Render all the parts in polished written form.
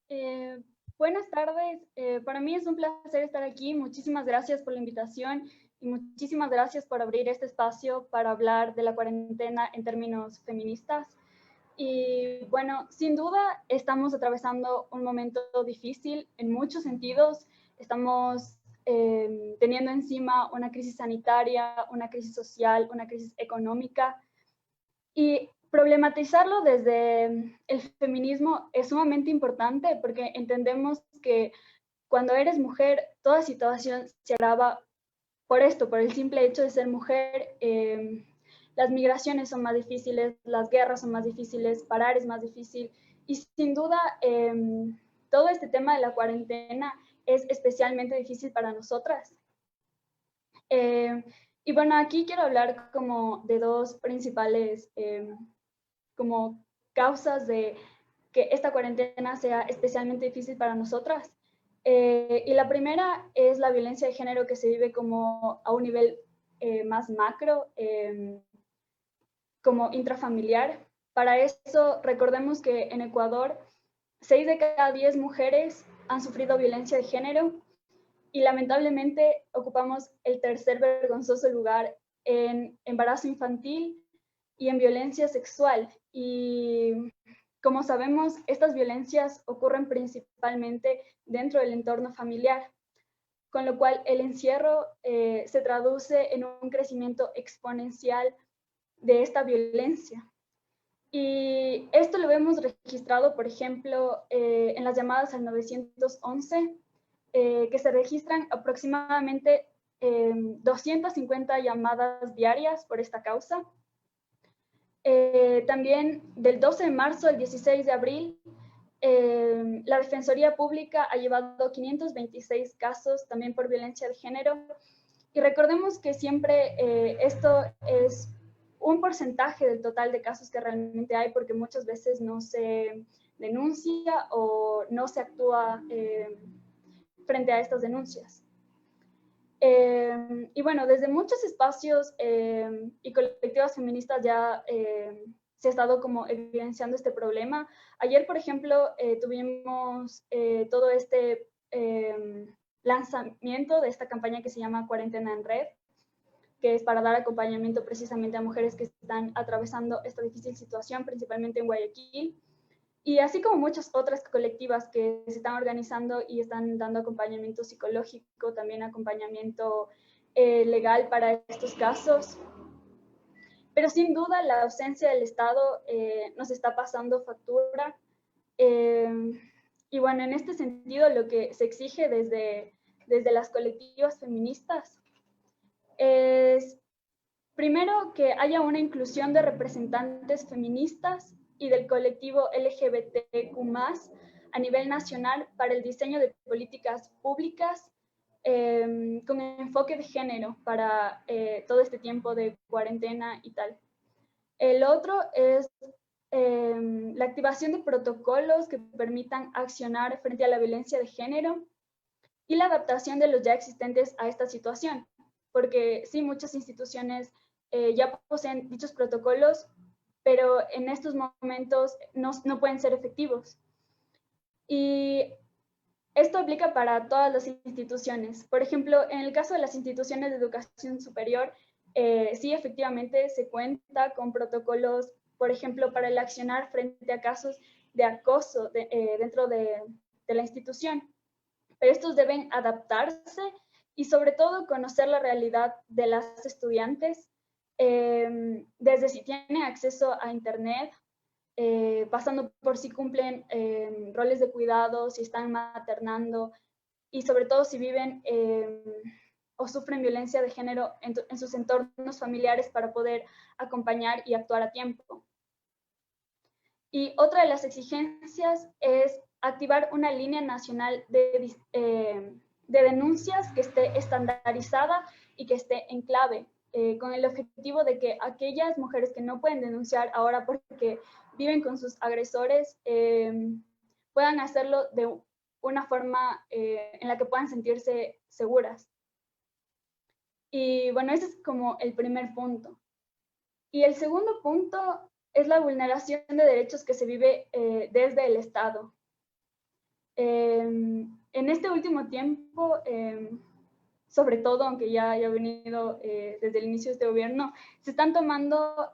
Eh, Buenas tardes. Para mí es un placer estar aquí. Muchísimas gracias por la invitación y muchísimas gracias por abrir este espacio para hablar de la cuarentena en términos feministas. Y bueno, sin duda estamos atravesando un momento difícil en muchos sentidos. Estamos teniendo encima una crisis sanitaria, una crisis social, una crisis económica. Y problematizarlo desde el feminismo es sumamente importante porque entendemos que cuando eres mujer, toda situación se agrava por esto, por el simple hecho de ser mujer. Las migraciones son más difíciles, las guerras son más difíciles, parar es más difícil. Y sin duda, todo este tema de la cuarentena es especialmente difícil para nosotras. Eh, y bueno, aquí quiero hablar como de dos principales como causas de que esta cuarentena sea especialmente difícil para nosotras. Y la primera es la violencia de género que se vive como a un nivel más macro, como intrafamiliar. Para eso, recordemos que en Ecuador, 6 de cada 10 mujeres han sufrido violencia de género y lamentablemente ocupamos el tercer vergonzoso lugar en embarazo infantil y en violencia sexual. Y como sabemos, estas violencias ocurren principalmente dentro del entorno familiar, con lo cual el encierro se traduce en un crecimiento exponencial de esta violencia. Y esto lo hemos registrado, por ejemplo, en las llamadas al 911, que se registran aproximadamente 250 llamadas diarias por esta causa. También del 12 de marzo al 16 de abril, la Defensoría Pública ha llevado 526 casos también por violencia de género. Y recordemos que siempre esto es un porcentaje del total de casos que realmente hay, porque muchas veces no se denuncia o no se actúa frente a estas denuncias. Y bueno, desde muchos espacios y colectivas feministas ya se ha estado como evidenciando este problema. Ayer, por ejemplo, tuvimos todo este lanzamiento de esta campaña que se llama Cuarentena en Red, que es para dar acompañamiento precisamente a mujeres que están atravesando esta difícil situación, principalmente en Guayaquil. Y así como muchas otras colectivas que se están organizando y están dando acompañamiento psicológico, también acompañamiento legal para estos casos. Pero sin duda la ausencia del Estado nos está pasando factura. Eh, y bueno, en este sentido lo que se exige desde las colectivas feministas es primero, que haya una inclusión de representantes feministas y del colectivo LGBTQ+, a nivel nacional para el diseño de políticas públicas con enfoque de género para todo este tiempo de cuarentena y tal. El otro es la activación de protocolos que permitan accionar frente a la violencia de género y la adaptación de los ya existentes a esta situación, porque sí, muchas instituciones ya poseen dichos protocolos, pero en estos momentos no pueden ser efectivos. Y esto aplica para todas las instituciones. Por ejemplo, en el caso de las instituciones de educación superior, sí, efectivamente se cuenta con protocolos, por ejemplo, para el accionar frente a casos de acoso dentro de la institución. Pero estos deben adaptarse y sobre todo conocer la realidad de las estudiantes, desde si tienen acceso a Internet, pasando por si cumplen roles de cuidado, si están maternando y sobre todo si viven o sufren violencia de género en sus entornos familiares para poder acompañar y actuar a tiempo. Y otra de las exigencias es activar una línea nacional de denuncias que esté estandarizada y que esté en clave, con el objetivo de que aquellas mujeres que no pueden denunciar ahora porque viven con sus agresores puedan hacerlo de una forma en la que puedan sentirse seguras. Y bueno, ese es como el primer punto. Y el segundo punto es la vulneración de derechos que se vive desde el Estado. En este último tiempo, sobre todo, aunque ya ha venido desde el inicio de este gobierno, se están tomando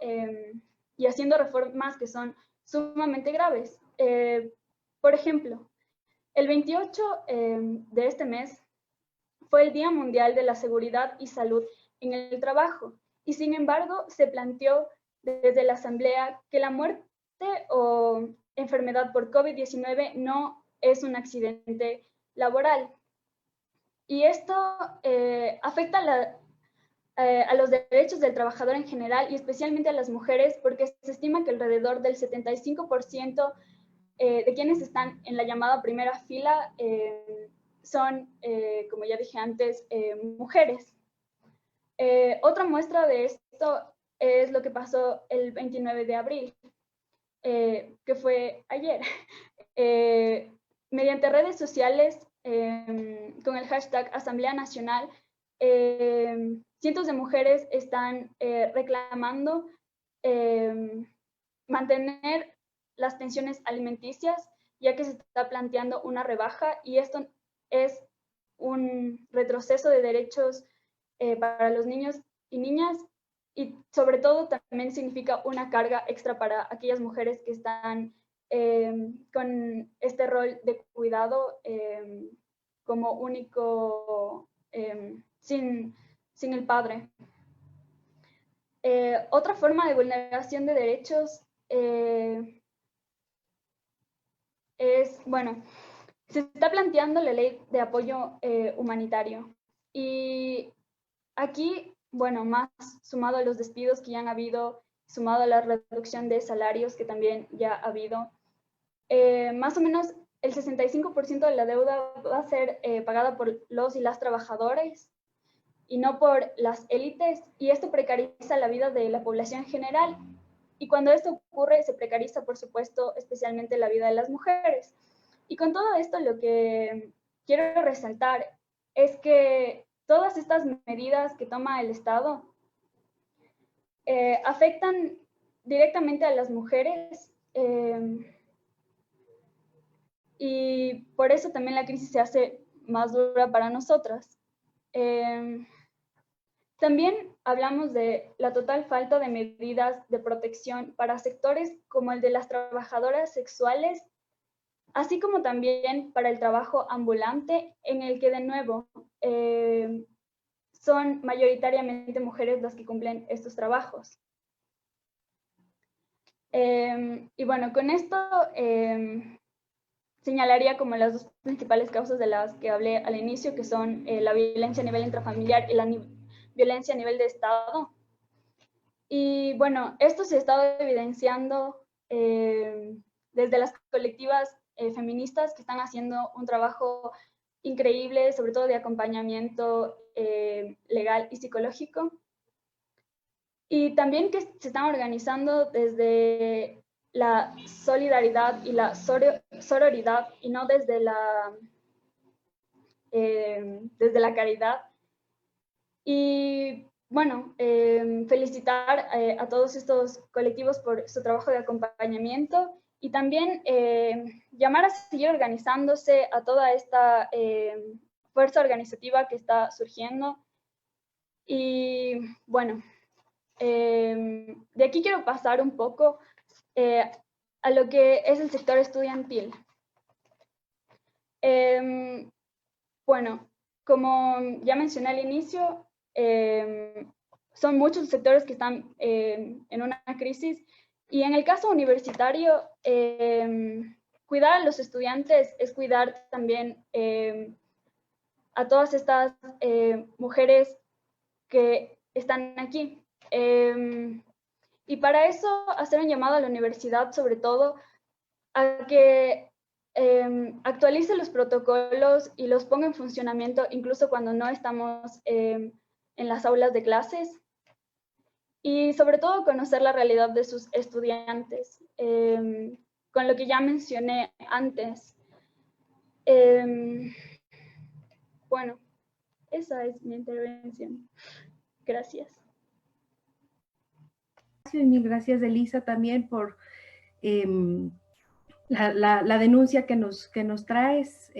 y haciendo reformas que son sumamente graves. Por ejemplo, el 28 de este mes fue el Día Mundial de la Seguridad y Salud en el Trabajo, y sin embargo se planteó desde la Asamblea que la muerte o enfermedad por COVID-19 no es un accidente laboral. Y esto afecta a los derechos del trabajador en general y especialmente a las mujeres, porque se estima que alrededor del 75% de quienes están en la llamada primera fila son, como ya dije antes, mujeres. Otra muestra de esto es lo que pasó el 29 de abril, que fue ayer. Mediante redes sociales, con el hashtag Asamblea Nacional, cientos de mujeres están reclamando mantener las pensiones alimenticias, ya que se está planteando una rebaja, y esto es un retroceso de derechos para los niños y niñas, y sobre todo también significa una carga extra para aquellas mujeres que están con este rol de cuidado como único, sin el padre. Otra forma de vulneración de derechos es, bueno, se está planteando la ley de apoyo humanitario. Y aquí, bueno, más sumado a los despidos que ya han habido, sumado a la reducción de salarios que también ya ha habido, más o menos el 65% de la deuda va a ser pagada por los y las trabajadores y no por las élites, y esto precariza la vida de la población en general. Y cuando esto ocurre, se precariza, por supuesto, especialmente la vida de las mujeres. Y con todo esto, lo que quiero resaltar es que todas estas medidas que toma el Estado afectan directamente a las mujeres, y por eso también la crisis se hace más dura para nosotras. También hablamos de la total falta de medidas de protección para sectores como el de las trabajadoras sexuales, así como también para el trabajo ambulante, en el que de nuevo son mayoritariamente mujeres las que cumplen estos trabajos. Y bueno, con esto señalaría como las dos principales causas de las que hablé al inicio, que son la violencia a nivel intrafamiliar y la violencia a nivel de Estado. Y bueno, esto se ha estado evidenciando desde las colectivas feministas, que están haciendo un trabajo increíble, sobre todo de acompañamiento legal y psicológico. Y también que se están organizando desde la solidaridad y la sororidad, y no desde la caridad. Y bueno, felicitar a todos estos colectivos por su trabajo de acompañamiento, y también llamar a seguir organizándose a toda esta fuerza organizativa que está surgiendo. Y bueno, de aquí quiero pasar un poco a lo que es el sector estudiantil. Bueno, como ya mencioné al inicio, son muchos sectores que están en una crisis, y en el caso universitario, cuidar a los estudiantes es cuidar también a todas estas mujeres que están aquí. Y para eso hacer un llamado a la universidad, sobre todo, a que actualice los protocolos y los ponga en funcionamiento incluso cuando no estamos en las aulas de clases, y sobre todo conocer la realidad de sus estudiantes, con lo que ya mencioné antes. Bueno, esa es mi intervención. Gracias. Mil gracias, Elisa, también por la denuncia que nos traes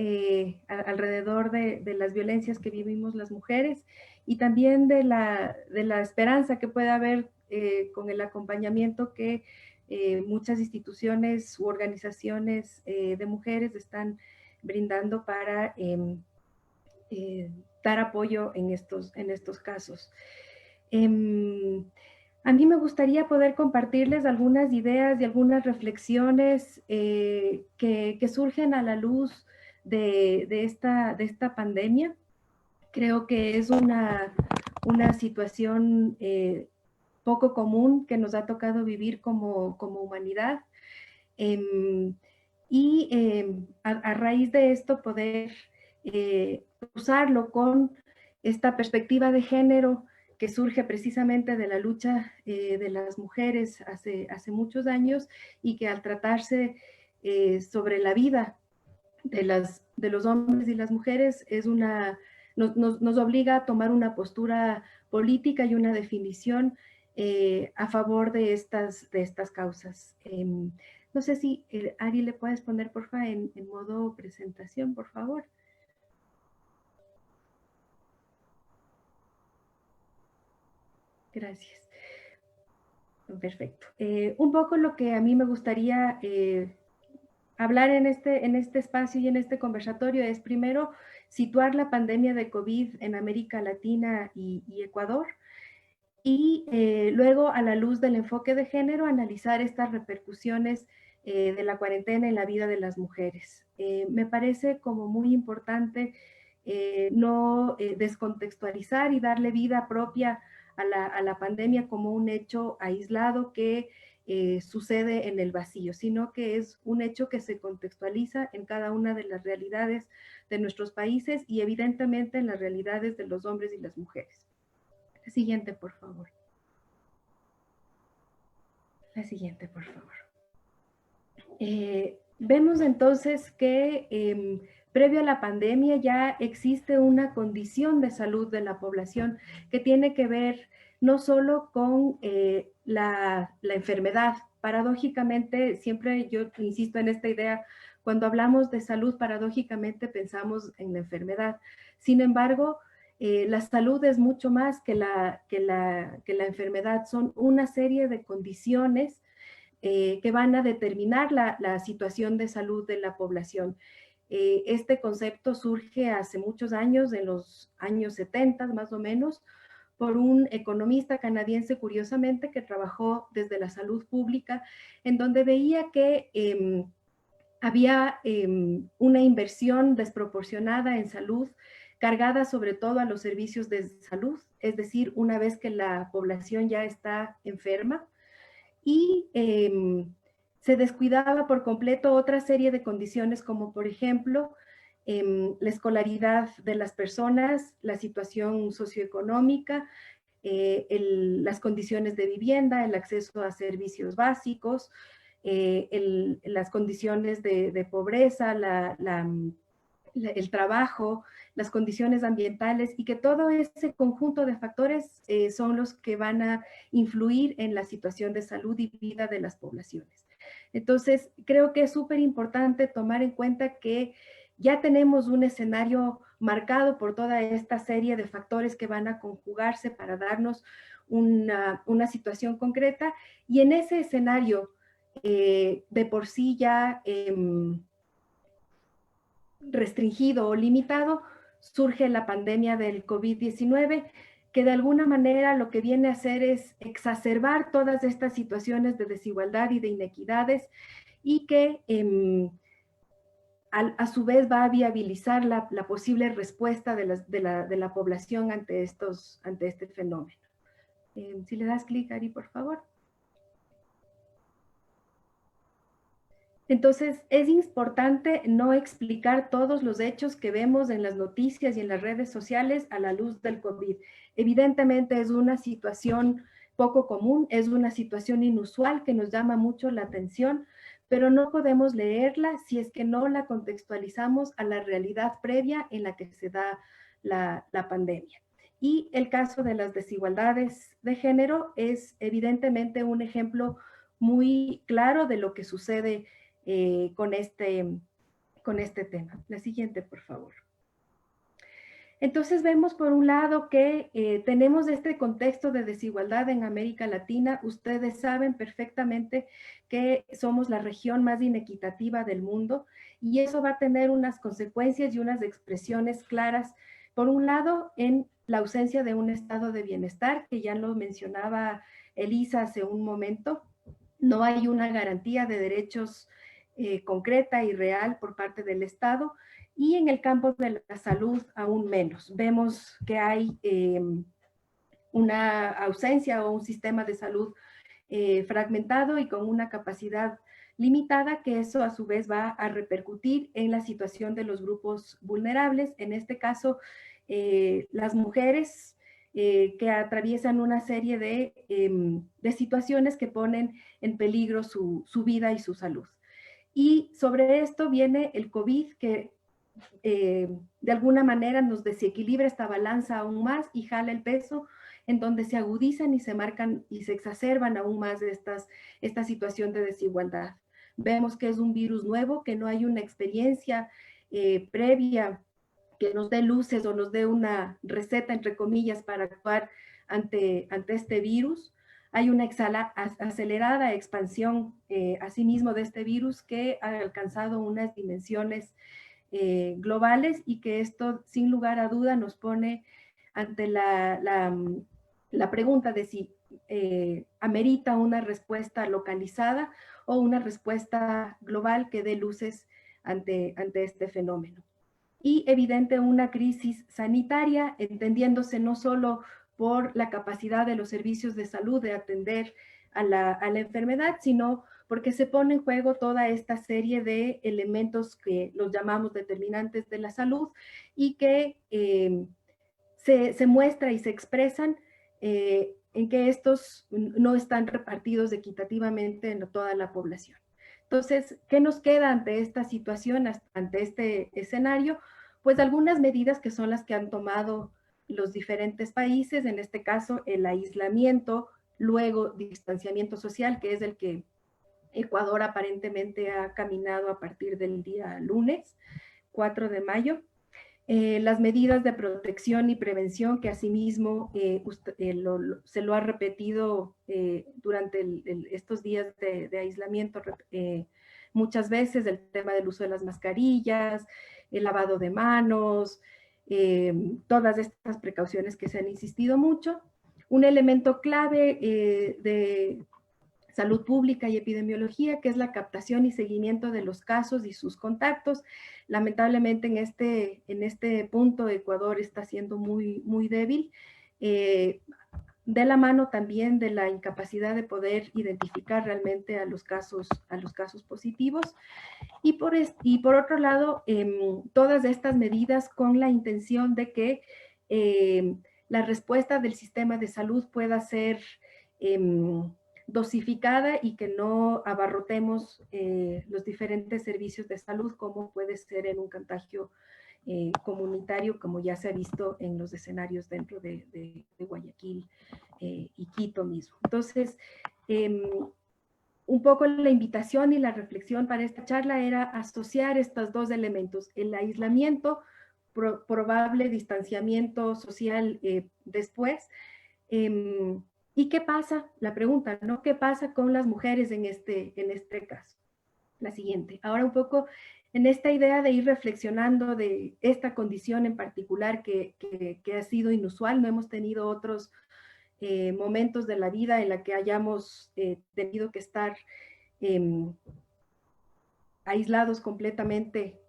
alrededor de las violencias que vivimos las mujeres y también de la esperanza que puede haber con el acompañamiento que muchas instituciones u organizaciones de mujeres están brindando para dar apoyo en estos casos. A mí me gustaría poder compartirles algunas ideas y algunas reflexiones que surgen a la luz de esta pandemia. Creo que es una situación poco común que nos ha tocado vivir como humanidad. A raíz de esto poder usarlo con esta perspectiva de género que surge precisamente de la lucha de las mujeres hace muchos años y que al tratarse sobre la vida de los hombres y las mujeres nos obliga a tomar una postura política y una definición a favor de estas causas. No sé si, Ari, le puedes poner, porfa, en modo presentación, por favor. Gracias. Perfecto. Un poco lo que a mí me gustaría hablar en este espacio y en este conversatorio es primero situar la pandemia de COVID en América Latina y Ecuador y luego a la luz del enfoque de género analizar estas repercusiones de la cuarentena en la vida de las mujeres. Me parece como muy importante no descontextualizar y darle vida propia a la pandemia como un hecho aislado que sucede en el vacío, sino que es un hecho que se contextualiza en cada una de las realidades de nuestros países y evidentemente en las realidades de los hombres y las mujeres. La siguiente, por favor. La siguiente, por favor. Vemos entonces que previo a la pandemia ya existe una condición de salud de la población que tiene que ver no solo con la enfermedad. Paradójicamente, siempre yo insisto en esta idea, cuando hablamos de salud, paradójicamente pensamos en la enfermedad. Sin embargo, la salud es mucho más que la enfermedad, son una serie de condiciones que van a determinar la situación de salud de la población. Este concepto surge hace muchos años, en los años 70 más o menos, por un economista canadiense, curiosamente, que trabajó desde la salud pública, en donde veía que había una inversión desproporcionada en salud, cargada sobre todo a los servicios de salud, es decir, una vez que la población ya está enferma, y se descuidaba por completo otra serie de condiciones como por ejemplo la escolaridad de las personas, la situación socioeconómica, las condiciones de vivienda, el acceso a servicios básicos, las condiciones de pobreza, el trabajo, las condiciones ambientales y que todo ese conjunto de factores son los que van a influir en la situación de salud y vida de las poblaciones. Entonces, creo que es súper importante tomar en cuenta que ya tenemos un escenario marcado por toda esta serie de factores que van a conjugarse para darnos una situación concreta y en ese escenario de por sí ya restringido o limitado, surge la pandemia del COVID-19, que de alguna manera lo que viene a hacer es exacerbar todas estas situaciones de desigualdad y de inequidades y que a su vez va a viabilizar la posible respuesta de la población ante este fenómeno. Si le das clic, Ari, por favor. Entonces, es importante no explicar todos los hechos que vemos en las noticias y en las redes sociales a la luz del COVID. Evidentemente es una situación poco común, es una situación inusual que nos llama mucho la atención, pero no podemos leerla si es que no la contextualizamos a la realidad previa en la que se da la pandemia. Y el caso de las desigualdades de género es evidentemente un ejemplo muy claro de lo que sucede con este tema. La siguiente, por favor. Entonces vemos por un lado que tenemos este contexto de desigualdad en América Latina. Ustedes saben perfectamente que somos la región más inequitativa del mundo y eso va a tener unas consecuencias y unas expresiones claras. Por un lado, en la ausencia de un estado de bienestar, que ya lo mencionaba Elisa hace un momento. No hay una garantía de derechos concreta y real por parte del Estado. Y en el campo de la salud aún menos. Vemos que hay una ausencia o un sistema de salud fragmentado y con una capacidad limitada, que eso a su vez va a repercutir en la situación de los grupos vulnerables, en este caso las mujeres que atraviesan una serie de situaciones que ponen en peligro su vida y su salud. Y sobre esto viene el COVID, que de alguna manera nos desequilibra esta balanza aún más y jala el peso, en donde se agudizan y se marcan y se exacerban aún más esta situación de desigualdad. Vemos que es un virus nuevo, que no hay una experiencia previa que nos dé luces o nos dé una receta, entre comillas, para actuar ante este virus. Hay una acelerada expansión asimismo de este virus que ha alcanzado unas dimensiones globales y que esto sin lugar a duda nos pone ante la pregunta de si amerita una respuesta localizada o una respuesta global que dé luces ante este fenómeno. Y evidente una crisis sanitaria, entendiéndose no solo por la capacidad de los servicios de salud de atender a la enfermedad, sino porque se pone en juego toda esta serie de elementos que los llamamos determinantes de la salud y que se muestra y se expresan en que estos no están repartidos equitativamente en toda la población. Entonces, ¿qué nos queda ante esta situación, ante este escenario? Pues algunas medidas que son las que han tomado los diferentes países, en este caso el aislamiento, luego distanciamiento social, que es el que Ecuador aparentemente ha caminado a partir del día lunes, 4 de mayo. Las medidas de protección y prevención que asimismo se lo ha repetido durante estos días de aislamiento muchas veces, el tema del uso de las mascarillas, el lavado de manos, todas estas precauciones que se han insistido mucho. Un elemento clave de salud pública y epidemiología, que es la captación y seguimiento de los casos y sus contactos. Lamentablemente en este punto Ecuador está siendo muy, muy débil, de la mano también de la incapacidad de poder identificar realmente a los casos positivos. Y por otro lado, todas estas medidas con la intención de que la respuesta del sistema de salud pueda ser dosificada y que no abarrotemos los diferentes servicios de salud, como puede ser en un contagio comunitario, como ya se ha visto en los escenarios dentro de Guayaquil y Quito mismo. Entonces, un poco la invitación y la reflexión para esta charla era asociar estos dos elementos, el aislamiento, probable distanciamiento social después. ¿Y qué pasa? La pregunta, ¿no? ¿Qué pasa con las mujeres en este caso? La siguiente. Ahora un poco en esta idea de ir reflexionando de esta condición en particular que ha sido inusual, no hemos tenido otros momentos de la vida en la que hayamos tenido que estar aislados completamente.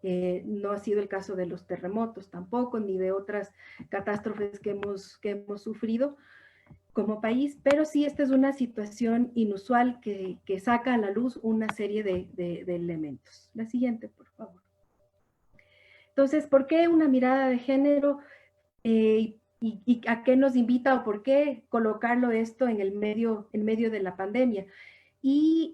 No ha sido el caso de los terremotos tampoco, ni de otras catástrofes que hemos sufrido como país, pero sí esta es una situación inusual que saca a la luz una serie de elementos. La siguiente, por favor. Entonces, ¿por qué una mirada de género? ¿Y a qué nos invita o por qué colocarlo esto en medio de la pandemia? Y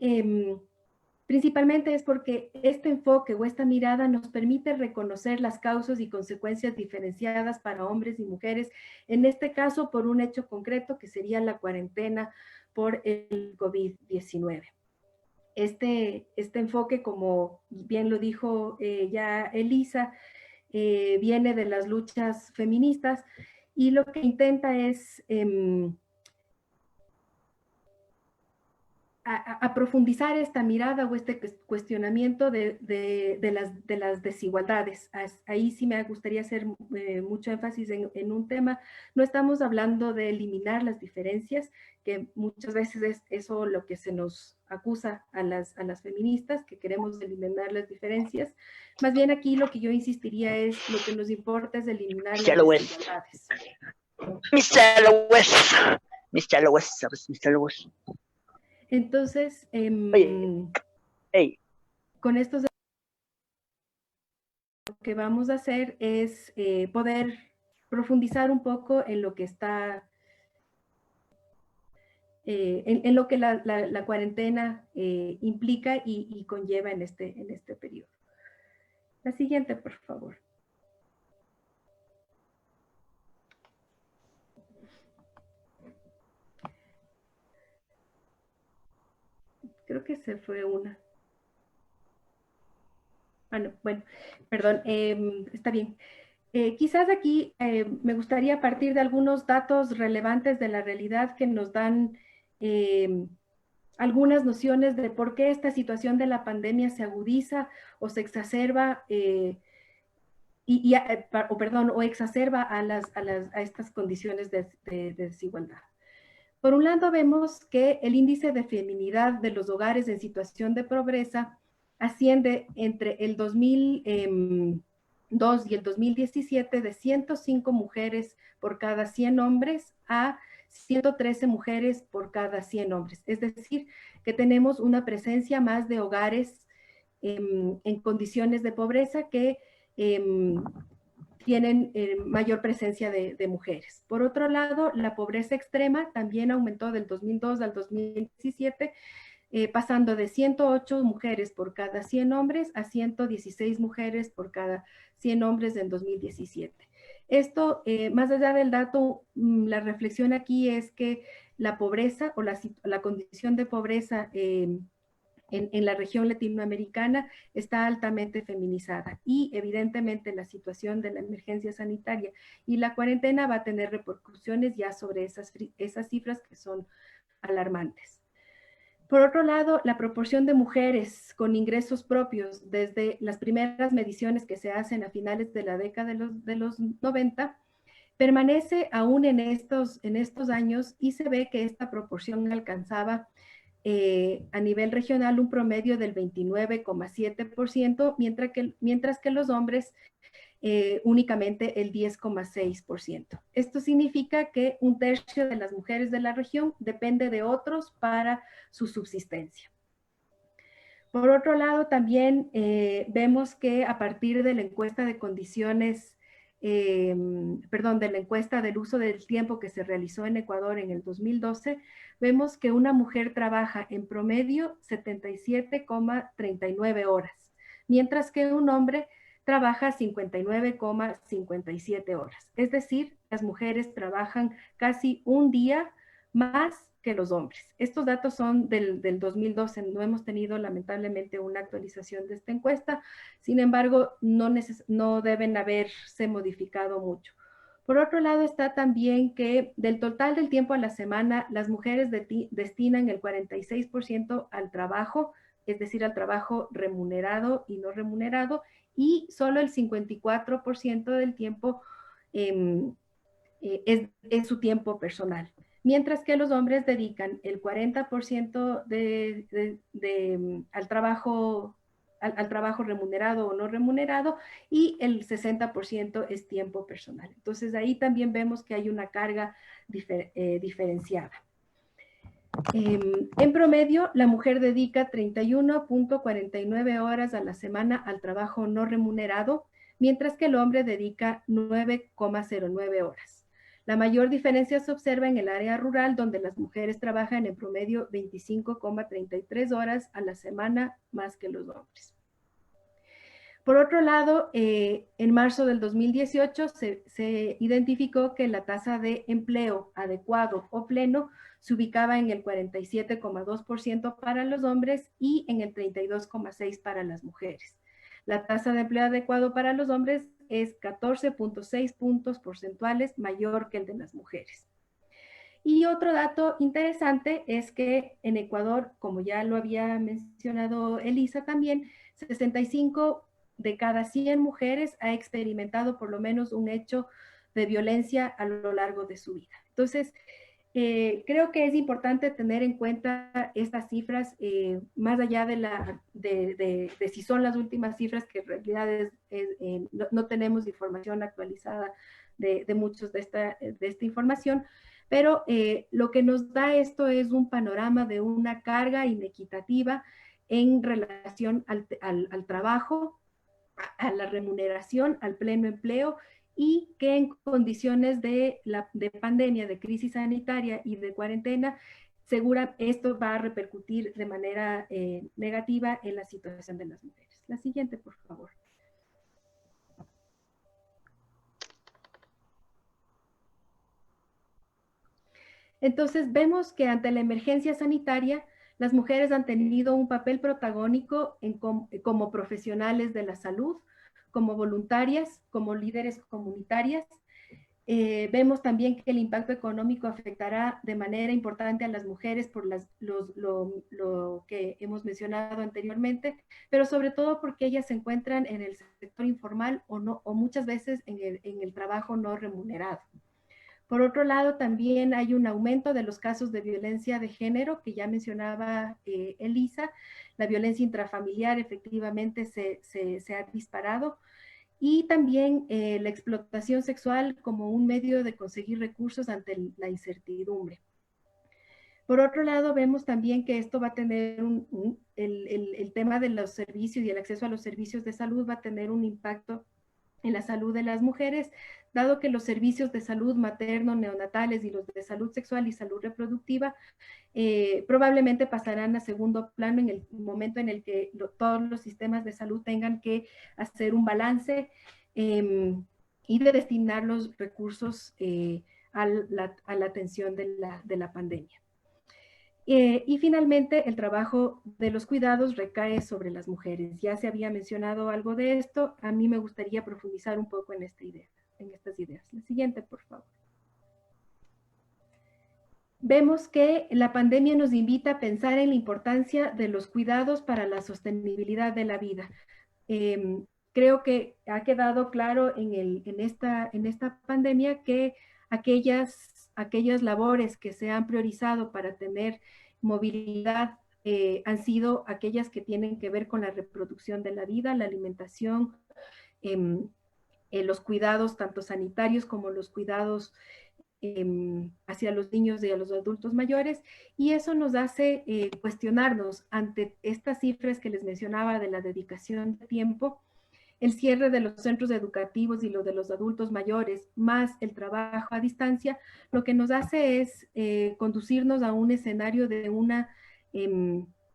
principalmente es porque este enfoque o esta mirada nos permite reconocer las causas y consecuencias diferenciadas para hombres y mujeres, en este caso por un hecho concreto que sería la cuarentena por el COVID-19. este enfoque, como bien lo dijo ya Elisa, viene de las luchas feministas y lo que intenta es a profundizar esta mirada o este cuestionamiento de las desigualdades. Ahí sí me gustaría hacer mucho énfasis en un tema. No estamos hablando de eliminar las diferencias, que muchas veces es eso lo que se nos acusa a las feministas, que queremos eliminar las diferencias. Más bien aquí lo que yo insistiría es, lo que nos importa es eliminar las desigualdades. Mr. Lewis. Mr. Lewis, ¿sabes? Mr. Lewis. Entonces, con estos lo que vamos a hacer es poder profundizar un poco en lo que está, en lo que la cuarentena implica y conlleva en este periodo. La siguiente, por favor. Creo que se fue una. Bueno, perdón, está bien. Quizás aquí me gustaría partir de algunos datos relevantes de la realidad que nos dan algunas nociones de por qué esta situación de la pandemia se agudiza o se exacerba o exacerba a estas condiciones de desigualdad. Por un lado, vemos que el índice de feminidad de los hogares en situación de pobreza asciende entre el 2002 y el 2017 de 105 mujeres por cada 100 hombres a 113 mujeres por cada 100 hombres. Es decir, que tenemos una presencia más de hogares en condiciones de pobreza que tienen mayor presencia de mujeres. Por otro lado, la pobreza extrema también aumentó del 2002 al 2017, pasando de 108 mujeres por cada 100 hombres a 116 mujeres por cada 100 hombres en 2017. Esto, más allá del dato, la reflexión aquí es que la pobreza o la condición de pobreza en la región latinoamericana está altamente feminizada y evidentemente la situación de la emergencia sanitaria y la cuarentena va a tener repercusiones ya sobre esas cifras que son alarmantes. Por otro lado, la proporción de mujeres con ingresos propios desde las primeras mediciones que se hacen a finales de la década de los 90 permanece aún en estos años y se ve que esta proporción alcanzaba a nivel regional un promedio del 29,7%, mientras que los hombres únicamente el 10,6%. Esto significa que un tercio de las mujeres de la región depende de otros para su subsistencia. Por otro lado, también vemos que a partir de la encuesta de condiciones, de la encuesta del uso del tiempo que se realizó en Ecuador en el 2012, vemos que una mujer trabaja en promedio 77,39 horas, mientras que un hombre trabaja 59,57 horas. Es decir, las mujeres trabajan casi un día más que los hombres. Estos datos son del 2012, no hemos tenido lamentablemente una actualización de esta encuesta, sin embargo, no deben haberse modificado mucho. Por otro lado está también que del total del tiempo a la semana, las mujeres destinan el 46% al trabajo, es decir, al trabajo remunerado y no remunerado, y solo el 54% del tiempo es su tiempo personal. Mientras que los hombres dedican el 40% al trabajo remunerado o no remunerado y el 60% es tiempo personal. Entonces ahí también vemos que hay una carga diferenciada. En promedio, la mujer dedica 31,49 horas a la semana al trabajo no remunerado, mientras que el hombre dedica 9,09 horas. La mayor diferencia se observa en el área rural, donde las mujeres trabajan en promedio 25,33 horas a la semana más que los hombres. Por otro lado, en marzo del 2018 se identificó que la tasa de empleo adecuado o pleno se ubicaba en el 47,2% para los hombres y en el 32,6% para las mujeres. La tasa de empleo adecuado para los hombres es 14,6 puntos porcentuales mayor que el de las mujeres. Y otro dato interesante es que en Ecuador, como ya lo había mencionado Elisa también, 65 de cada 100 mujeres ha experimentado por lo menos un hecho de violencia a lo largo de su vida. Entonces, creo que es importante tener en cuenta estas cifras, más allá de si son las últimas cifras, que en realidad no tenemos información actualizada de muchos de esta información, pero lo que nos da esto es un panorama de una carga inequitativa en relación al trabajo, a la remuneración, al pleno empleo, y que en condiciones de pandemia, de crisis sanitaria y de cuarentena, segura esto va a repercutir de manera negativa en la situación de las mujeres. La siguiente, por favor. Entonces, vemos que ante la emergencia sanitaria, las mujeres han tenido un papel protagónico como profesionales de la salud, como voluntarias, como líderes comunitarias. Vemos también que el impacto económico afectará de manera importante a las mujeres por lo que hemos mencionado anteriormente, pero sobre todo porque ellas se encuentran en el sector informal o muchas veces en el trabajo no remunerado. Por otro lado, también hay un aumento de los casos de violencia de género, que ya mencionaba Elisa. La violencia intrafamiliar efectivamente se ha disparado. Y también la explotación sexual como un medio de conseguir recursos ante la incertidumbre. Por otro lado, vemos también que esto va a tener el tema de los servicios y el acceso a los servicios de salud va a tener un impacto en la salud de las mujeres, dado que los servicios de salud materno-neonatales y los de salud sexual y salud reproductiva probablemente pasarán a segundo plano en el momento en el que todos los sistemas de salud tengan que hacer un balance y de destinar los recursos a la atención de la pandemia. Y finalmente, el trabajo de los cuidados recae sobre las mujeres. Ya se había mencionado algo de esto. A mí me gustaría profundizar un poco en esta idea, en estas ideas. La siguiente, por favor. Vemos que la pandemia nos invita a pensar en la importancia de los cuidados para la sostenibilidad de la vida. Creo que ha quedado claro en esta pandemia que aquellas labores que se han priorizado para tener movilidad han sido aquellas que tienen que ver con la reproducción de la vida, la alimentación, los cuidados tanto sanitarios como los cuidados hacia los niños y a los adultos mayores, y eso nos hace cuestionarnos ante estas cifras que les mencionaba de la dedicación de tiempo, el cierre de los centros educativos y lo de los adultos mayores, más el trabajo a distancia, lo que nos hace es conducirnos a un escenario de una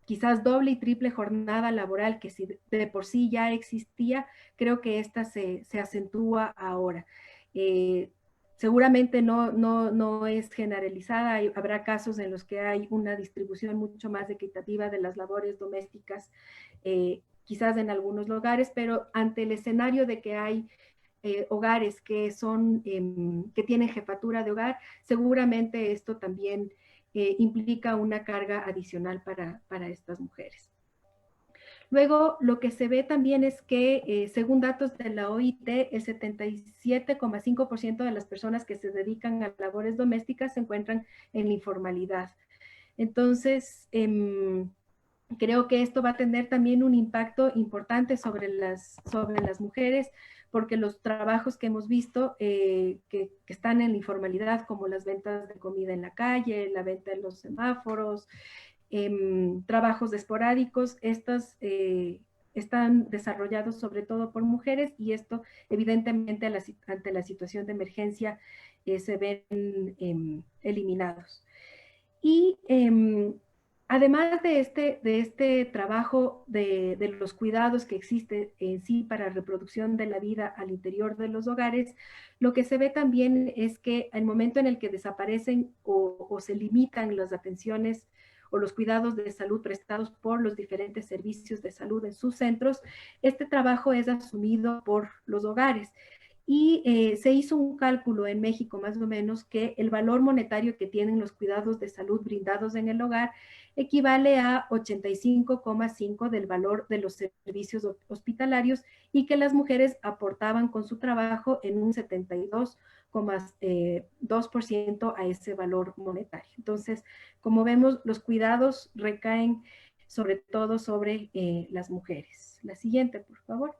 quizás doble y triple jornada laboral que si de por sí ya existía, creo que esta se acentúa ahora. Seguramente no es generalizada, habrá casos en los que hay una distribución mucho más equitativa de las labores domésticas, quizás en algunos lugares, pero ante el escenario de que hay hogares que tienen jefatura de hogar, seguramente esto también implica una carga adicional para estas mujeres. Luego, lo que se ve también es que, según datos de la OIT, el 77,5% de las personas que se dedican a labores domésticas se encuentran en la informalidad. Entonces, creo que esto va a tener también un impacto importante sobre las mujeres, porque los trabajos que hemos visto que están en la informalidad, como las ventas de comida en la calle, la venta en los semáforos, trabajos esporádicos, estos están desarrollados sobre todo por mujeres, y esto evidentemente ante la situación de emergencia se ven eliminados. Y Además de este trabajo de los cuidados que existe en sí para reproducción de la vida al interior de los hogares, lo que se ve también es que al momento en el que desaparecen o se limitan las atenciones o los cuidados de salud prestados por los diferentes servicios de salud en sus centros, este trabajo es asumido por los hogares. Y se hizo un cálculo en México más o menos que el valor monetario que tienen los cuidados de salud brindados en el hogar equivale a 85,5 del valor de los servicios hospitalarios y que las mujeres aportaban con su trabajo en un 72,2% a ese valor monetario. Entonces, como vemos, los cuidados recaen sobre todo sobre las mujeres. La siguiente, por favor.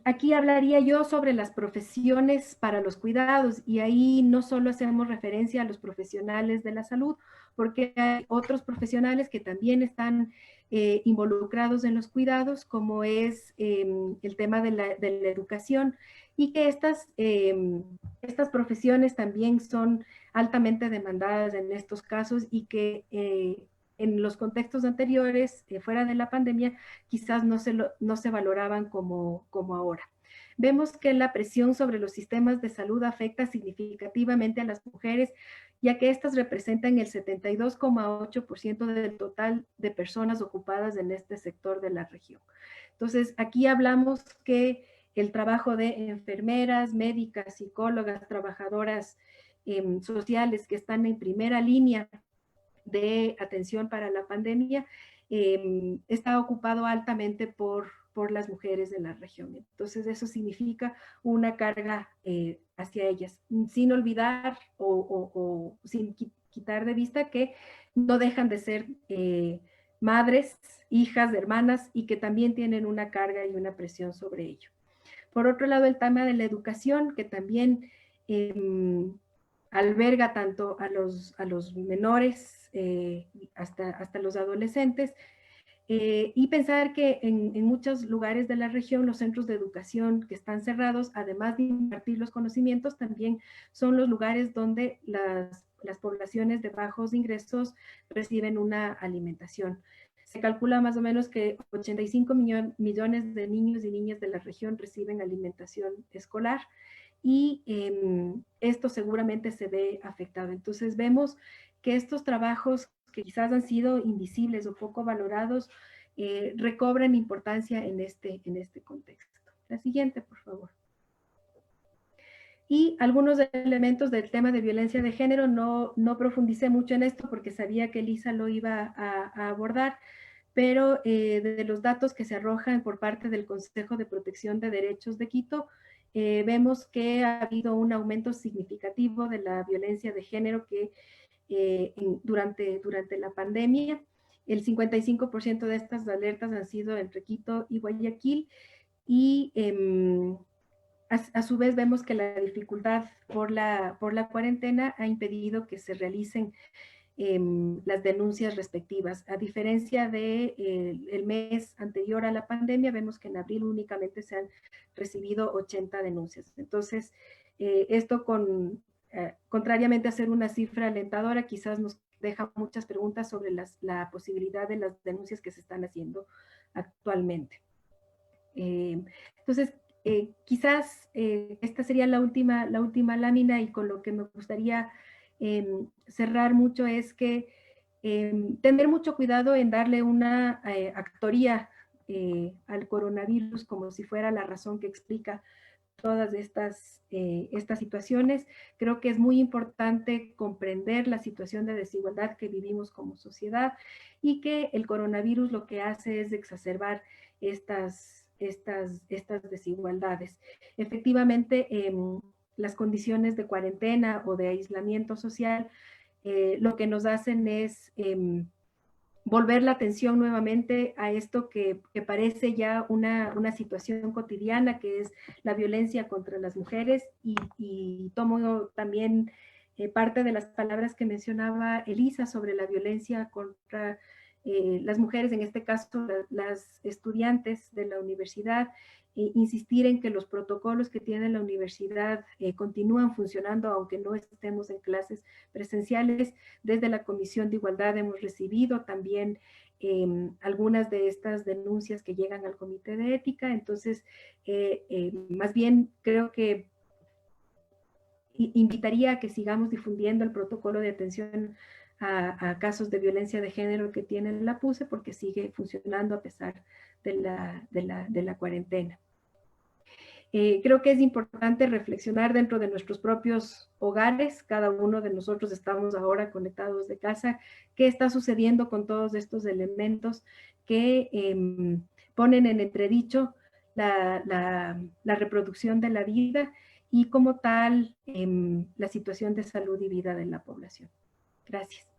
Aquí hablaría yo sobre las profesiones para los cuidados y ahí no solo hacemos referencia a los profesionales de la salud, porque hay otros profesionales que también están involucrados en los cuidados, como es el tema de la educación y que estas profesiones también son altamente demandadas en estos casos y que en los contextos anteriores, fuera de la pandemia, quizás no se valoraban como ahora. Vemos que la presión sobre los sistemas de salud afecta significativamente a las mujeres, ya que estas representan el 72,8% del total de personas ocupadas en este sector de la región. Entonces, aquí hablamos que el trabajo de enfermeras, médicas, psicólogas, trabajadoras sociales que están en primera línea de atención para la pandemia, está ocupado altamente por las mujeres de la región. Entonces, eso significa una carga hacia ellas, sin olvidar o sin quitar de vista que no dejan de ser madres, hijas, hermanas, y que también tienen una carga y una presión sobre ello. Por otro lado, el tema de la educación, que también alberga tanto a los menores hasta los adolescentes, y pensar que en muchos lugares de la región los centros de educación que están cerrados, además de impartir los conocimientos, también son los lugares donde las poblaciones de bajos ingresos reciben una alimentación. Se calcula más o menos que 85 millones de niños y niñas de la región reciben alimentación escolar y esto seguramente se ve afectado. Entonces vemos que estos trabajos que quizás han sido invisibles o poco valorados recobran importancia en este contexto. La siguiente, por favor. Y algunos elementos del tema de violencia de género, no profundicé mucho en esto porque sabía que Elisa lo iba a abordar, pero de los datos que se arrojan por parte del Consejo de Protección de Derechos de Quito, vemos que ha habido un aumento significativo de la violencia de género que durante la pandemia. El 55% de estas alertas han sido entre Quito y Guayaquil y a su vez vemos que la dificultad por la cuarentena ha impedido que se realicen las denuncias respectivas. A diferencia de el mes anterior a la pandemia, vemos que en abril únicamente se han recibido 80 denuncias. Entonces, esto contrariamente a ser una cifra alentadora, quizás nos deja muchas preguntas sobre la posibilidad de las denuncias que se están haciendo actualmente. Entonces, quizás esta sería la última lámina y con lo que me gustaría cerrar mucho es que tener mucho cuidado en darle una actoría al coronavirus como si fuera la razón que explica todas estas situaciones. Creo que es muy importante comprender la situación de desigualdad que vivimos como sociedad y que el coronavirus lo que hace es exacerbar estas desigualdades. Efectivamente, las condiciones de cuarentena o de aislamiento social lo que nos hacen es volver la atención nuevamente a esto que parece ya una situación cotidiana, que es la violencia contra las mujeres, y tomo también parte de las palabras que mencionaba Elisa sobre la violencia contra las mujeres, en este caso las estudiantes de la universidad, insistir en que los protocolos que tiene la universidad continúan funcionando aunque no estemos en clases presenciales. Desde la Comisión de Igualdad hemos recibido también algunas de estas denuncias que llegan al Comité de Ética. Entonces, más bien creo que invitaría a que sigamos difundiendo el protocolo de atención a casos de violencia de género que tiene la PUCE, porque sigue funcionando a pesar de la cuarentena. Creo que es importante reflexionar dentro de nuestros propios hogares. Cada uno de nosotros estamos ahora conectados de casa. ¿Qué está sucediendo con todos estos elementos que ponen en entredicho la reproducción de la vida y como tal la situación de salud y vida de la población? Gracias.